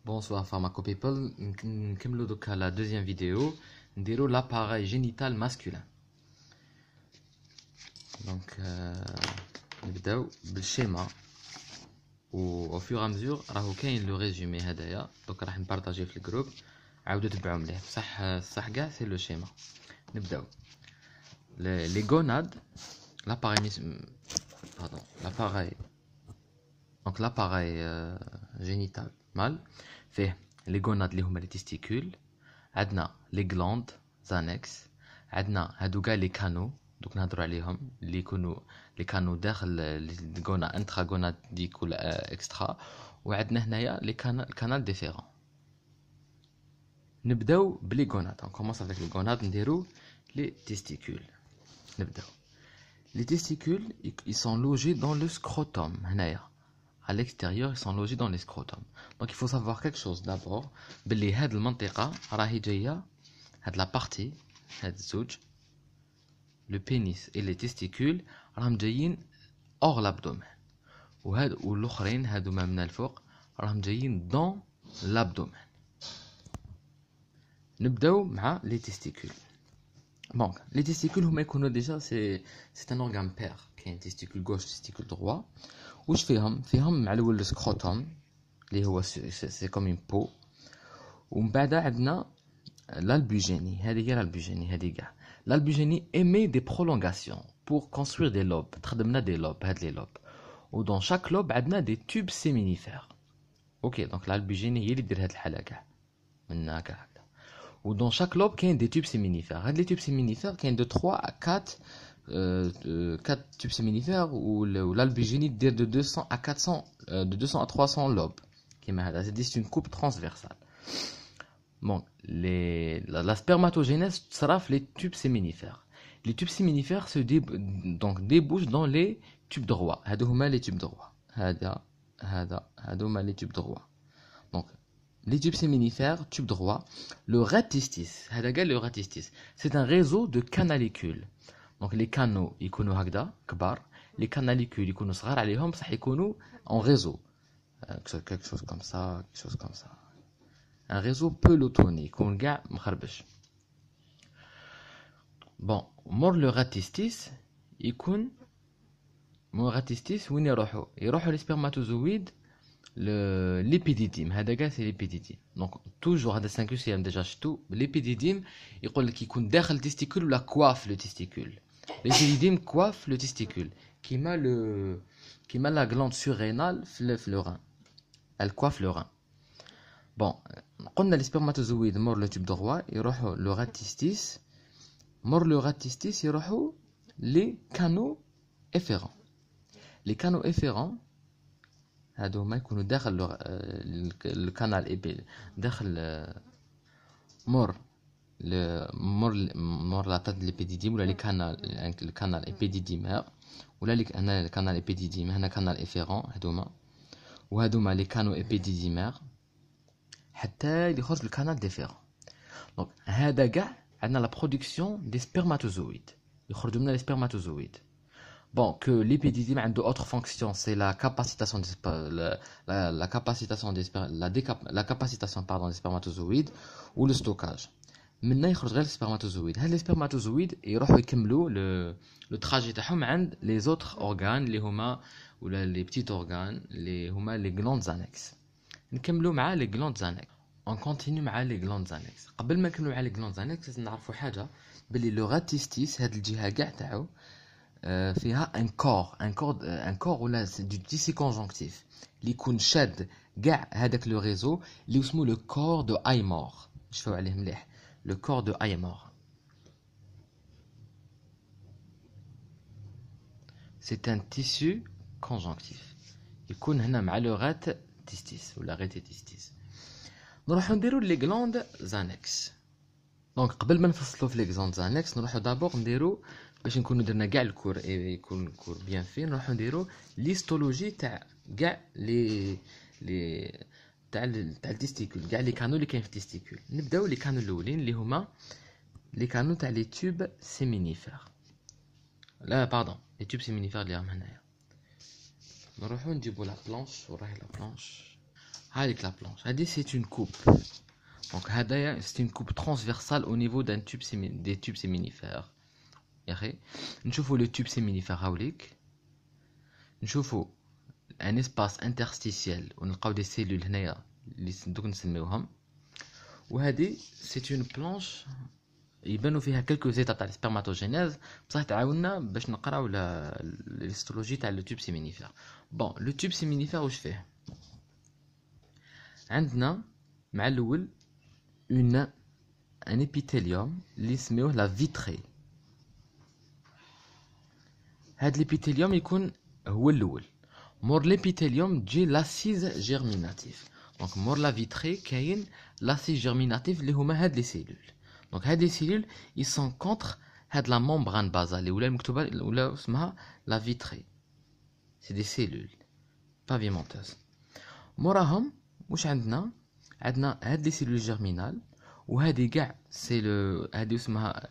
Bonsoir Pharmaco People, نكملوا دوكا la deuxième vidéo نديروا l'appareil génital masculin. Donc نبداو بالشيما و au fur et à mesure راهو كاين لو ريزومي هدايا دوك راح نبارطاجيه في الجروب عاودوا تبعوا مليح بصح كاع سي لو شيما. نبداو les gonades l'appareil génital mâle fait les gonades اللي هما les testicules, عندنا les glandes annexes, عندنا هادو كاع les canaux دوك نهضروا عليهم اللي يكونوا les canaux داخل الغونا intragonique ولا extra, وعندنا هنايا les canal déférent. نبداو بلي gonades. On commence avec les gonades, نديرو les testicules. نبداو. Les testicules, ils sont logés dans le scrotum هنايا. À l'extérieur, ils sont logés dans les scrotums. Donc il faut savoir quelque chose d'abord. بلي هاد المنطقة راهي جاية هاد la partie هاد الزوج le pénis et les testicules راهم جايين hors l'abdomen. وهاد والاخرين هادوما من الفوق راهم جايين dans l'abdomen. نبداو مع les testicules. Donc les testicules هما يكونوا déjà c'est un organe pair. كاين testicule gauche testicule droit. واش فيهم مع الاول السكروتوم اللي هو سي كوم اون بو، ومن بعد عندنا l'albugénie. هذه هي l'albugénie هذه كاع l'albugénie émet des prolongations pour construire des lobes. تخدمنا des lobes هاد لي lobes، و dans chaque lobe عندنا des tubes séminifères. اوكي دونك l'albugénie هي اللي دير هاد الحاله كاع من هكا هكذا. و dans chaque lobe كاين des tubes séminifères. هاد لي tubes séminifères كاين de 3 à 4 4 tubes séminifères ou l'albugénie de 200 à 400 de 200 à 300 lobes. C'est une coupe transversale. Bon, la spermatogénèse sera les tubes séminifères. Les tubes séminifères donc débouchent dans les tubes droits. هادوما les tubes droits. هادوما les tubes droits. Donc les tubes séminifères, tubes droits, le ratistis, le ratistis, c'est un réseau de canalicules. Donc les canaux يكونوا هكذا كبار, les canalicules يكونوا صغار عليهم بصح يكونوا en réseau. Quelque chose comme ça, quelque chose comme ça. Un réseau pelotonné يكون كاع مخربش. Bon, مور le ratistis يكون مور ratistis وين يروحوا les spermatozoïdes l'épididime. هذا كاع c'est l'épididime. Donc toujours هذا 5 déjà شتو l'épididime يقول لك يكون داخل التستيكول ولا coiffe le testicule. L'épididime coiffe le testicule, qui met la glande surrénale le rein. Elle coiffe le rein. Bon, قلنا les spermatozoïdes mort le tube droit, يروحوا le ratistis, mort le ratistis يروحوا les canaux efférents. Les canaux efférents هادوما يكونوا داخل الكانال داخل mort la tête de l'épididime ولا le canal épididymaire ولا هنا le canal épididyme هنا canal efférent هادوما وهادوما les canaux épididymaires حتى يخرج le canal déférent. Donc هذا كاع عندنا la production des spermatozoïdes يخرجوا لنا les spermatozoïdes. Bon, que l'épididyme a d'autres fonctions, c'est la capacitation la capacitation des spermatozoïdes ou le stockage. Maintenant يخرج غير السبرماتوزويد. هاد لي سبرماتوزويد يروحوا يكملوا لو تراجي تاعهم عند لي زوتر اورغان اللي هما ولا لي بتيت اورغان اللي هما لي غلاندز انكس. نكملوا مع لي غلاندز انكس. اون كونتينيو مع لي غلاندز انكس. قبل ما نكملوا مع لي غلاندز انكس لازم نعرفوا حاجه باللي لو راتيستيس هاد الجهه كاع تاعو فيها ان كور ولا دو تيسي كونجونكتيف اللي يكون شاد كاع هذاك لو ريزو اللي اسمه لو كور دو ايمور. شوفوا عليه مليح le corps de Aymor. C'est un tissu conjonctif. يكون هنا مع le ratistis ou la rétitistis. نروحو نديرو les glandes annexes. Donc قبل ما نفصلو في les glandes annexes نروحو d'abord نديرو باش نكونو درنا كاع الكور يكون الكور بيان في نروحو نديرو ليستولوجي تاع كاع لي تاع التستيكول كاع لي كانو اللي كاين في التستيكول. نبداو لي كانو الاولين اللي هما لي كانو تاع لي تيوب سيمينيفير. لا باردون لي تيوب سيمينيفير اللي راهم هنايا. نروحو نجيبو لا بلانش وراهي لا بلانش. Avec la planche. C'est une coupe. Donc, c'est une coupe transversale au niveau des tubes séminifères. Nous voyons le tube séminifère. Nous voyons un espace interstitiel où nous avons des cellules. C'est une planche. Il y a quelques états de spermatogénèse. Ça va l'histologie du tube séminifère. Bon, le tube séminifère, où je fais un épithélium qui s'appelle la vitrée. L'épithélium est l'épithélium de l'acide germinatif. Donc, la vitrée, c'est l'acide germinatif qui est les cellules. Donc, les cellules sont contre la membrane basale ou la vitrée. C'est des cellules pavimenteuses. Morahom, واش عندنا هاد لي سيلول جيرمينال وهادي كاع سي لو هادي اسمها